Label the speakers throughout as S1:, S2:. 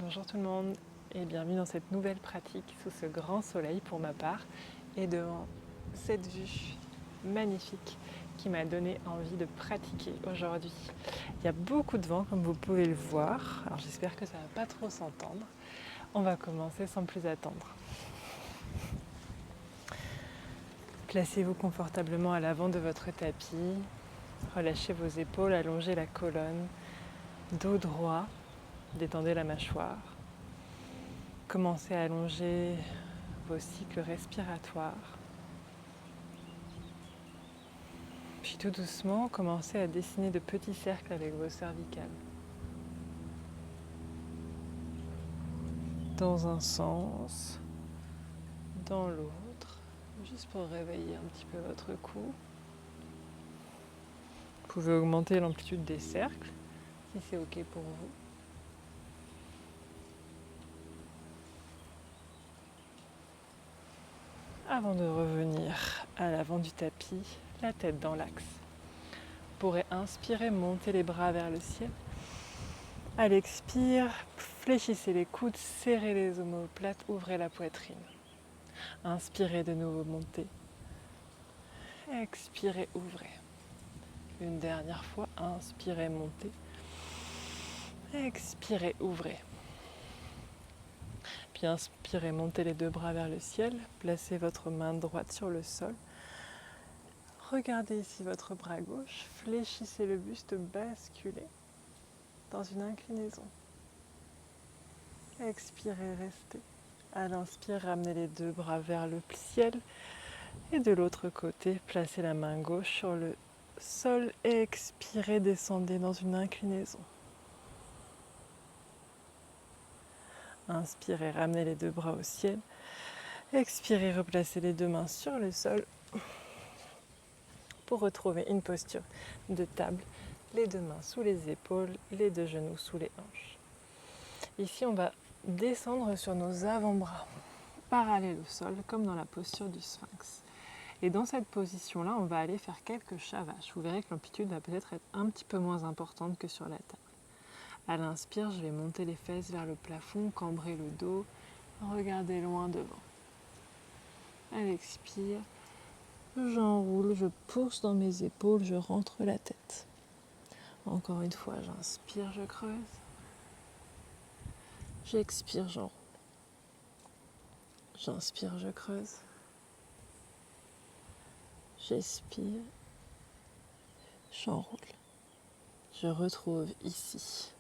S1: Bonjour tout le monde et bienvenue dans cette nouvelle pratique sous ce grand soleil pour ma part et devant cette vue magnifique qui m'a donné envie de pratiquer aujourd'hui. Il y a beaucoup de vent comme vous pouvez le voir, alors j'espère que ça ne va pas trop s'entendre. On va commencer sans plus attendre. Placez-vous confortablement à l'avant de votre tapis, relâchez vos épaules, allongez la colonne, dos droit, détendez la mâchoire. Commencez à allonger vos cycles respiratoires. Puis tout doucement, commencez à dessiner de petits cercles avec vos cervicales. Dans un sens, dans l'autre, juste pour réveiller un petit peu votre cou. Vous pouvez augmenter l'amplitude des cercles si c'est OK pour vous. Avant de revenir à l'avant du tapis, la tête dans l'axe. Vous pourrez inspirer, monter les bras vers le ciel. À l'expire, fléchissez les coudes, serrez les omoplates, ouvrez la poitrine. Inspirez de nouveau, montez. Expirez, ouvrez. Une dernière fois, inspirez, montez. Expirez, ouvrez. Puis inspirez, montez les deux bras vers le ciel. Placez votre main droite sur le sol. Regardez ici votre bras gauche. Fléchissez le buste, basculez dans une inclinaison. Expirez, restez. À l'inspire, ramenez les deux bras vers le ciel. Et de l'autre côté, placez la main gauche sur le sol. Expirez, descendez dans une inclinaison. Inspirez, ramenez les deux bras au ciel. Expirez, replacez les deux mains sur le sol pour retrouver une posture de table. Les deux mains sous les épaules, les deux genoux sous les hanches. Ici, on va descendre sur nos avant-bras, parallèles au sol, comme dans la posture du sphinx. Et dans cette position-là, on va aller faire quelques chavaches. Vous verrez que l'amplitude va peut-être être un petit peu moins importante que sur la table. À l'inspire, je vais monter les fesses vers le plafond, cambrer le dos, regarder loin devant. À l'expire, j'enroule, je pousse dans mes épaules, je rentre la tête. Encore une fois, j'inspire, je creuse. J'expire, j'enroule. J'inspire, je creuse. J'expire, j'enroule. Je retrouve ici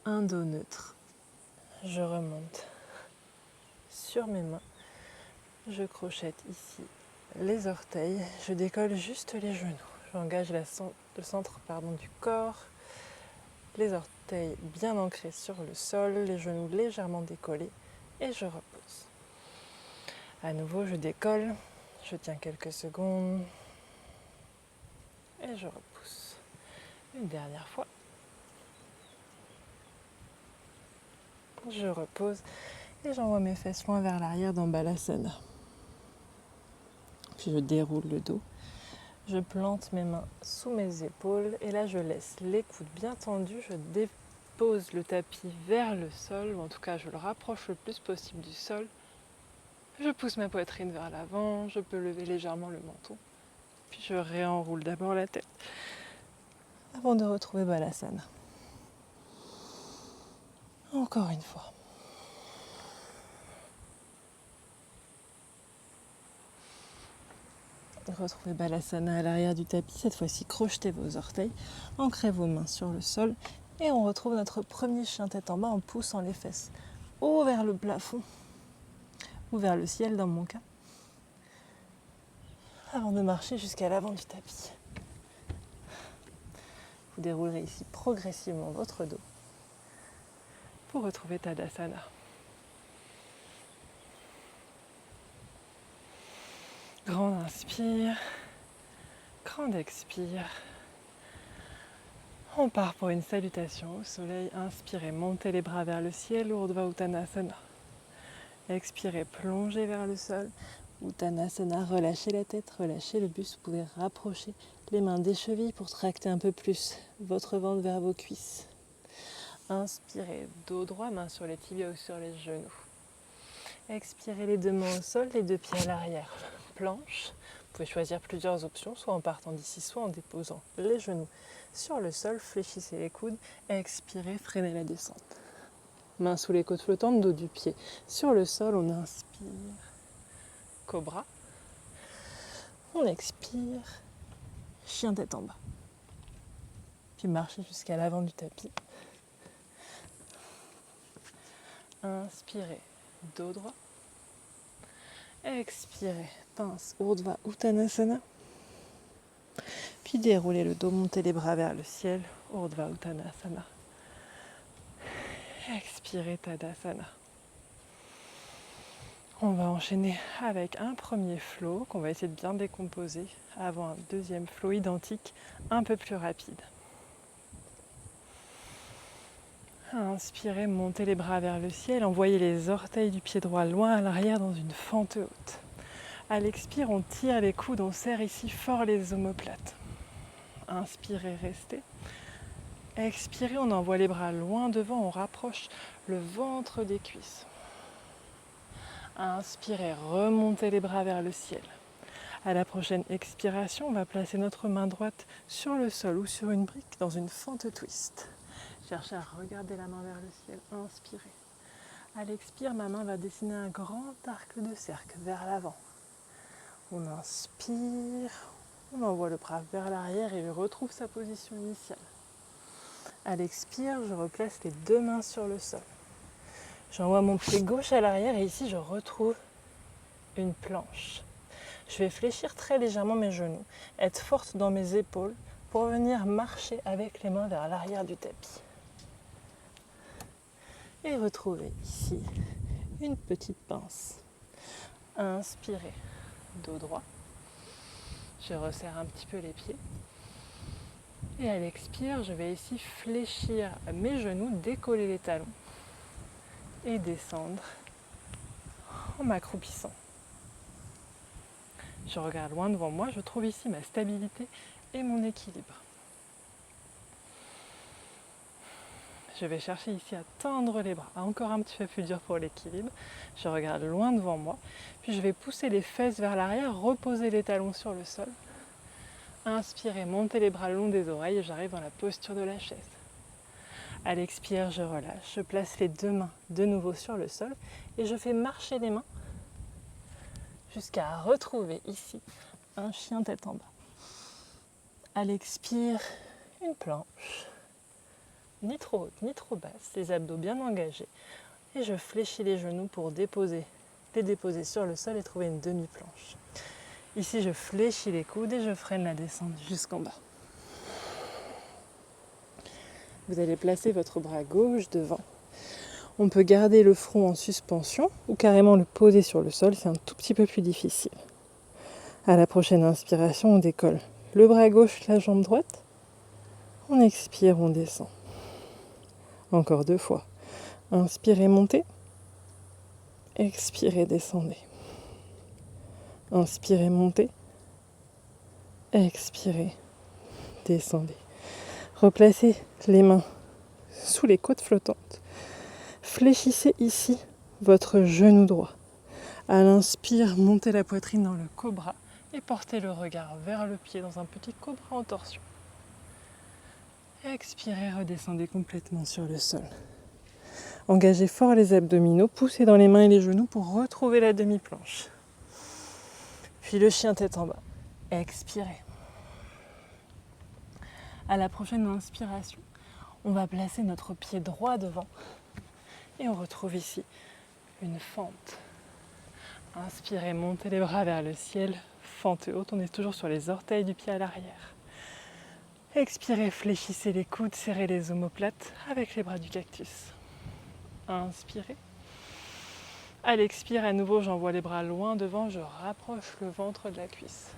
S1: un dos neutre. Je remonte sur mes mains. Je crochette ici les orteils. Je décolle juste les genoux. J'engage le centre du corps. Les orteils bien ancrés sur le sol. Les genoux légèrement décollés. Et je repose. À nouveau, je décolle. Je tiens quelques secondes. Et je repousse. Une dernière fois. Je repose et j'envoie mes fesses loin vers l'arrière dans Balasana. Puis je déroule le dos. Je plante mes mains sous mes épaules et là je laisse les coudes bien tendus. Je dépose le tapis vers le sol, ou en tout cas je le rapproche le plus possible du sol. Je pousse ma poitrine vers l'avant, je peux lever légèrement le menton. Puis je réenroule d'abord la tête avant de retrouver Balasana. Encore une fois. Retrouvez Balasana à l'arrière du tapis. Cette fois-ci, crochetez vos orteils, ancrez vos mains sur le sol et on retrouve notre premier chien tête en bas en poussant les fesses ou vers le plafond ou vers le ciel dans mon cas, avant de marcher jusqu'à l'avant du tapis. Vous déroulerez ici progressivement votre dos pour retrouver Tadasana. Grande inspire, grande expire. On part pour une salutation au soleil. Inspirez, montez les bras vers le ciel, Urdhva Uttanasana. Expirez, plongez vers le sol. Uttanasana, relâchez la tête, relâchez le buste. Vous pouvez rapprocher les mains des chevilles pour tracter un peu plus votre ventre vers vos cuisses. Inspirez, dos droit, main sur les tibias ou sur les genoux. Expirez les deux mains au sol, les deux pieds à l'arrière. Planche. Vous pouvez choisir plusieurs options, soit en partant d'ici, soit en déposant les genoux sur le sol. Fléchissez les coudes. Expirez, freinez la descente. Main sous les côtes flottantes, dos du pied sur le sol. On inspire. Cobra. On expire. Chien tête en bas. Puis marchez jusqu'à l'avant du tapis. Inspirez, dos droit. Expirez, pince, Urdhva Uttanasana. Puis déroulez le dos, montez les bras vers le ciel, Urdhva Uttanasana. Expirez, Tadasana. On va enchaîner avec un premier flow qu'on va essayer de bien décomposer avant un deuxième flow identique, un peu plus rapide. Inspirez, montez les bras vers le ciel, envoyez les orteils du pied droit loin à l'arrière dans une fente haute. À l'expire, on tire les coudes, on serre ici fort les omoplates. Inspirez, restez. Expirez, on envoie les bras loin devant, on rapproche le ventre des cuisses. Inspirez, remontez les bras vers le ciel. À la prochaine expiration, on va placer notre main droite sur le sol ou sur une brique dans une fente twist. Cherchez à regarder la main vers le ciel. Inspirez. À l'expire, ma main va dessiner un grand arc de cercle vers l'avant. On inspire, on envoie le bras vers l'arrière et retrouve sa position initiale. À l'expire, je replace les deux mains sur le sol. J'envoie mon pied gauche à l'arrière et ici, je retrouve une planche. Je vais fléchir très légèrement mes genoux, être forte dans mes épaules pour venir marcher avec les mains vers l'arrière du tapis. Et retrouver ici une petite pince. Inspirez, dos droit. Je resserre un petit peu les pieds. Et à l'expire, je vais ici fléchir mes genoux, décoller les talons et descendre en m'accroupissant. Je regarde loin devant moi, je trouve ici ma stabilité et mon équilibre. Je vais chercher ici à tendre les bras, encore un petit peu plus dur pour l'équilibre. Je regarde loin devant moi, puis je vais pousser les fesses vers l'arrière, reposer les talons sur le sol. Inspirez, montez les bras le long des oreilles et j'arrive dans la posture de la chaise. À l'expire, je relâche, je place les deux mains de nouveau sur le sol et je fais marcher les mains jusqu'à retrouver ici un chien tête en bas. À l'expire, une planche. Ni trop haute, ni trop basse, les abdos bien engagés. Et je fléchis les genoux pour les déposer sur le sol et trouver une demi-planche. Ici, je fléchis les coudes et je freine la descente jusqu'en bas. Vous allez placer votre bras gauche devant. On peut garder le front en suspension ou carrément le poser sur le sol, c'est un tout petit peu plus difficile. À la prochaine inspiration, on décolle le bras gauche, la jambe droite. On expire, on descend. Encore deux fois. Inspirez, montez. Expirez, descendez. Inspirez, montez. Expirez, descendez. Replacez les mains sous les côtes flottantes. Fléchissez ici votre genou droit. À l'inspire, montez la poitrine dans le cobra et portez le regard vers le pied dans un petit cobra en torsion. Expirez, redescendez complètement sur le sol. Engagez fort les abdominaux, poussez dans les mains et les genoux pour retrouver la demi-planche. Puis le chien tête en bas. Expirez. À la prochaine inspiration, on va placer notre pied droit devant et on retrouve ici une fente. Inspirez, montez les bras vers le ciel, fente haute, on est toujours sur les orteils du pied à l'arrière. Expirez, fléchissez les coudes, serrez les omoplates avec les bras du cactus. Inspirez. À l'expire, à nouveau, j'envoie les bras loin devant, je rapproche le ventre de la cuisse.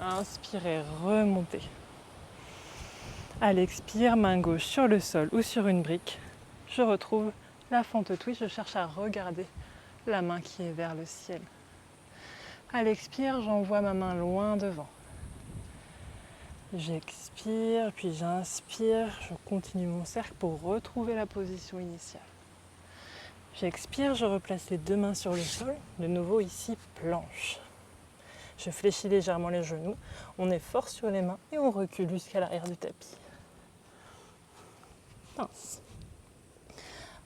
S1: Inspirez, remontez. À l'expire, main gauche sur le sol ou sur une brique. Je retrouve la fente twist, je cherche à regarder la main qui est vers le ciel. À l'expire, j'envoie ma main loin devant. J'expire, puis j'inspire, je continue mon cercle pour retrouver la position initiale. J'expire, je replace les deux mains sur le sol, de nouveau ici planche. Je fléchis légèrement les genoux, on est fort sur les mains et on recule jusqu'à l'arrière du tapis. Pince.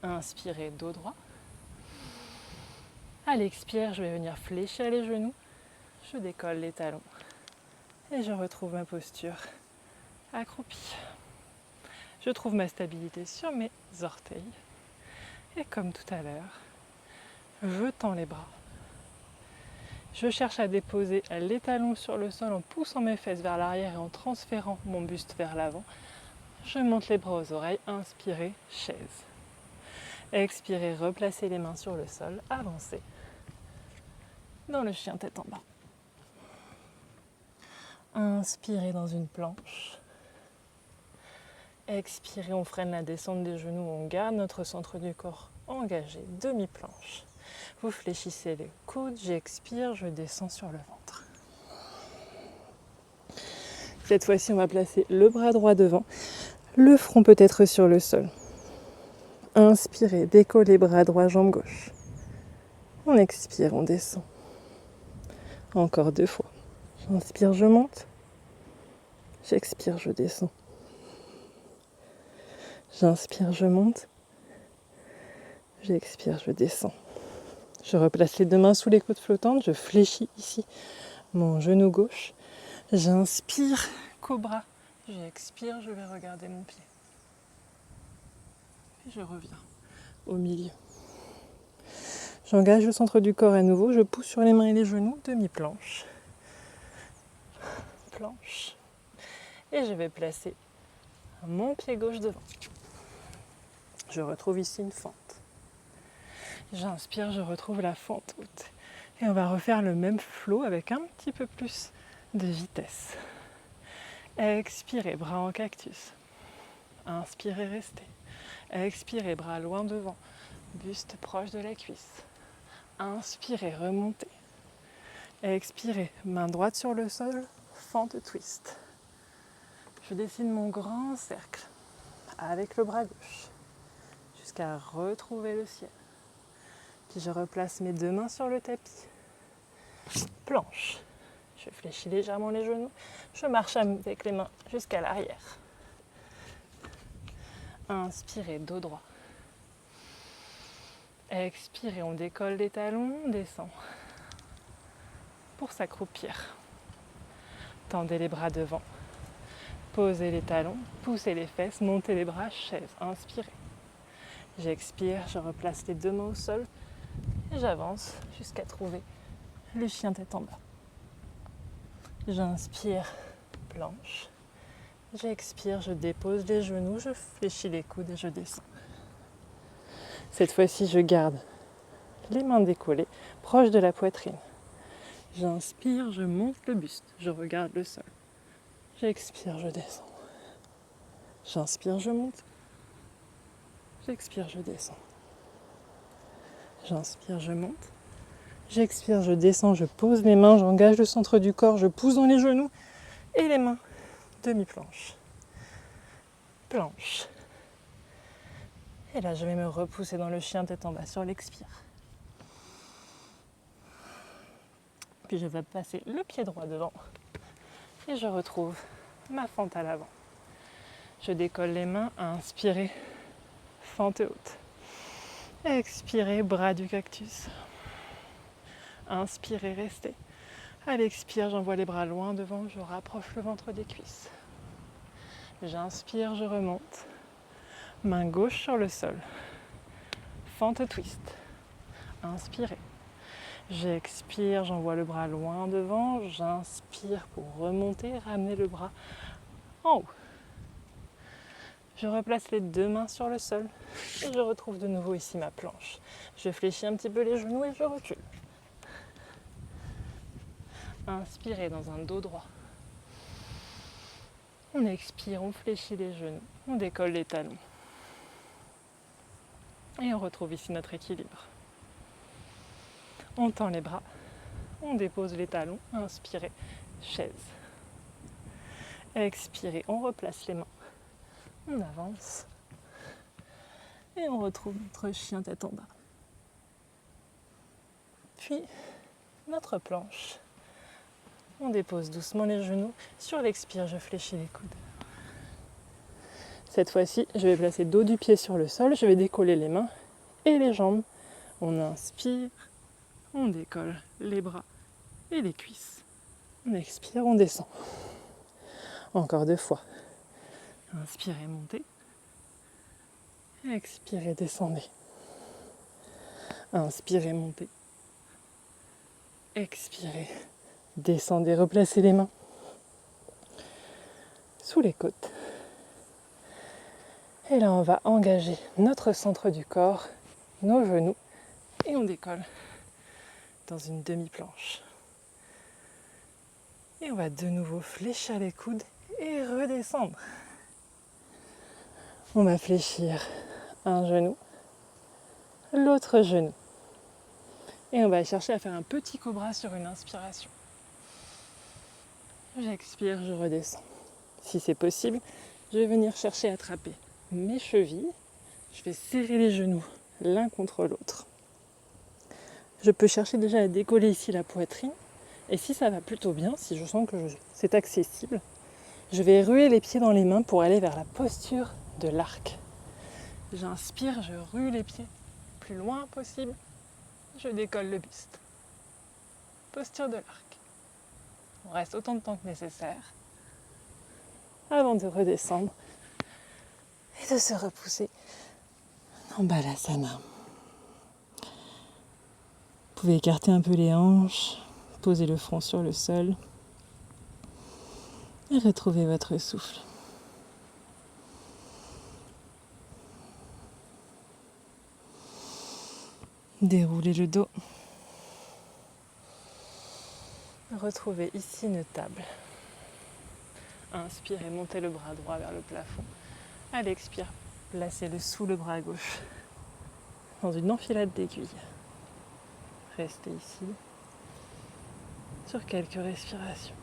S1: Inspirez, dos droit. À l'expire, je vais venir fléchir les genoux, je décolle les talons et je retrouve ma posture accroupie. Je trouve ma stabilité sur mes orteils et comme tout à l'heure, je tends les bras. Je cherche à déposer les talons sur le sol en poussant mes fesses vers l'arrière et en transférant mon buste vers l'avant. Je monte les bras aux oreilles, inspirez, chaise. Expirez, replacez les mains sur le sol, avancez dans le chien tête en bas. Inspirez dans une planche. Expirez, on freine la descente des genoux, on garde notre centre du corps engagé, demi-planche. Vous fléchissez les coudes, j'expire, je descends sur le ventre. Cette fois-ci, on va placer le bras droit devant, le front peut être sur le sol. Inspirez, décollez bras droit, jambe gauche. On expire, on descend. Encore 2 fois. J'inspire, je monte. J'expire, je descends. J'inspire, je monte. J'expire, je descends. Je replace les deux mains sous les côtes flottantes. Je fléchis ici mon genou gauche. J'inspire, cobra. J'expire, je vais regarder mon pied. Puis je reviens au milieu. J'engage le centre du corps à nouveau. Je pousse sur les mains et les genoux, demi-planche. Planche. Et je vais placer mon pied gauche devant. Je retrouve ici une fente. J'inspire, je retrouve la fente haute. Et on va refaire le même flow avec un petit peu plus de vitesse. Expirez, bras en cactus. Inspirez, restez. Expirez, bras loin devant. Buste proche de la cuisse. Inspirez, remontez. Expirez, main droite sur le sol, fente twist. Je dessine mon grand cercle avec le bras gauche jusqu'à retrouver le ciel. Puis je replace mes deux mains sur le tapis. Planche. Je fléchis légèrement les genoux. Je marche avec les mains jusqu'à l'arrière. Inspirez, dos droit. Expirez, on décolle les talons, on descend. Pour s'accroupir. Tendez les bras devant. Posez les talons, poussez les fesses, montez les bras, chaise. Inspirez. J'expire, je replace les deux mains au sol et j'avance jusqu'à trouver le chien tête en bas. J'inspire, planche. J'expire, je dépose les genoux, je fléchis les coudes et je descends. Cette fois-ci, je garde les mains décollées, proches de la poitrine. J'inspire, je monte le buste, je regarde le sol. J'expire, je descends. J'inspire, je monte. J'expire, je descends. J'inspire, je monte. J'expire, je descends, je pose mes mains, j'engage le centre du corps, je pousse dans les genoux et les mains, demi-planche. Planche. Et là, je vais me repousser dans le chien tête en bas sur l'expire. Puis je vais passer le pied droit devant et je retrouve ma fente à l'avant. Je décolle les mains, inspirez, fente haute. Expirez, bras du cactus. Inspirez, restez. À l'expire, j'envoie les bras loin devant, je rapproche le ventre des cuisses. J'inspire, je remonte. Main gauche sur le sol. Fente twist. Inspirez. J'expire, j'envoie le bras loin devant. J'inspire pour remonter, ramener le bras en haut. Je replace les deux mains sur le sol et je retrouve de nouveau ici ma planche. Je fléchis un petit peu les genoux et je recule. Inspirez dans un dos droit. On expire, on fléchit les genoux, on décolle les talons. Et on retrouve ici notre équilibre. On tend les bras, on dépose les talons, inspirez, chaise. Expirez, on replace les mains. On avance. Et on retrouve notre chien tête en bas. Puis, notre planche. On dépose doucement les genoux. Sur l'expire, je fléchis les coudes. Cette fois-ci, je vais placer le dos du pied sur le sol. Je vais décoller les mains et les jambes. On inspire, on décolle les bras et les cuisses. On expire, on descend. Encore 2 fois. Inspirez, montez. Expirez, descendez. Inspirez, montez. Expirez, descendez, replacez les mains sous les côtes. Et là, on va engager notre centre du corps, nos genoux, et on décolle dans une demi-planche. Et on va de nouveau fléchir les coudes et redescendre. On va fléchir un genou, l'autre genou. Et on va chercher à faire un petit cobra sur une inspiration. J'expire, je redescends. Si c'est possible, je vais venir chercher à attraper mes chevilles. Je vais serrer les genoux l'un contre l'autre. Je peux chercher déjà à décoller ici la poitrine. Et si ça va plutôt bien, si je sens que c'est accessible, je vais ruer les pieds dans les mains pour aller vers la posture de l'arc. J'inspire, je rue les pieds plus loin possible. Je décolle le buste. Posture de l'arc. On reste autant de temps que nécessaire avant de redescendre et de se repousser en Balasana. Vous pouvez écarter un peu les hanches, poser le front sur le sol et retrouver votre souffle. Déroulez le dos. Retrouvez ici une table. Inspirez, montez le bras droit vers le plafond. À l'expire, placez-le sous le bras gauche dans une enfilade d'aiguilles. Restez ici sur quelques respirations.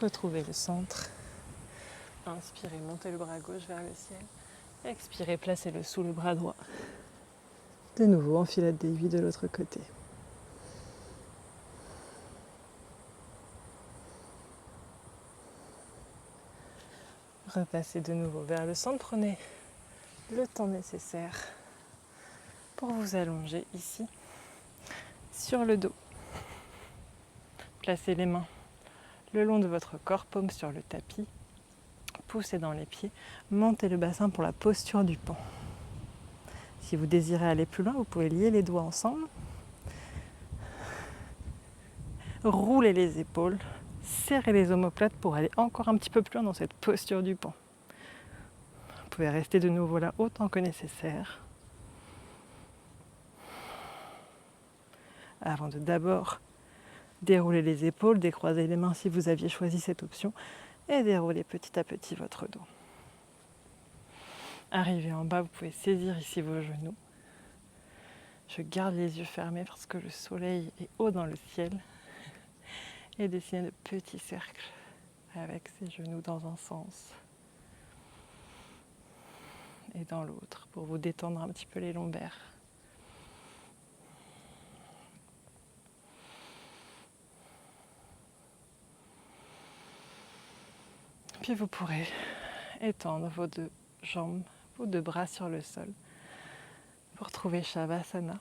S1: Retrouvez le centre. Inspirez, montez le bras gauche vers le ciel. Expirez, placez-le sous le bras droit. De nouveau, enfilade d'aiguilles de l'autre côté. Repassez de nouveau vers le centre. Prenez le temps nécessaire pour vous allonger ici sur le dos. Placez les mains le long de votre corps, paume sur le tapis. Poussez dans les pieds. Montez le bassin pour la posture du pont. Si vous désirez aller plus loin, vous pouvez lier les doigts ensemble. Roulez les épaules. Serrez les omoplates pour aller encore un petit peu plus loin dans cette posture du pont. Vous pouvez rester de nouveau là autant que nécessaire. Avant de d'abord dérouler les épaules, décroiser les mains si vous aviez choisi cette option et dérouler petit à petit votre dos. Arrivé en bas, vous pouvez saisir ici vos genoux. Je garde les yeux fermés parce que le soleil est haut dans le ciel. Et dessiner de petits cercles avec ses genoux dans un sens et dans l'autre pour vous détendre un petit peu les lombaires. Puis vous pourrez étendre vos 2 jambes, vos 2 bras sur le sol pour trouver Shavasana.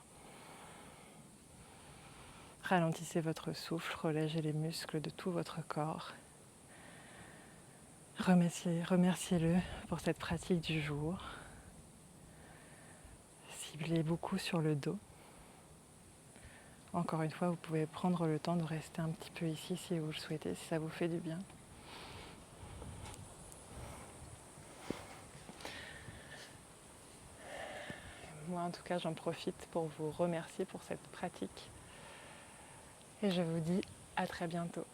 S1: Ralentissez votre souffle, relâchez les muscles de tout votre corps. Remerciez-le pour cette pratique du jour. Ciblez beaucoup sur le dos. Encore une fois, vous pouvez prendre le temps de rester un petit peu ici si vous le souhaitez, si ça vous fait du bien. Moi, en tout cas, j'en profite pour vous remercier pour cette pratique. Et je vous dis à très bientôt.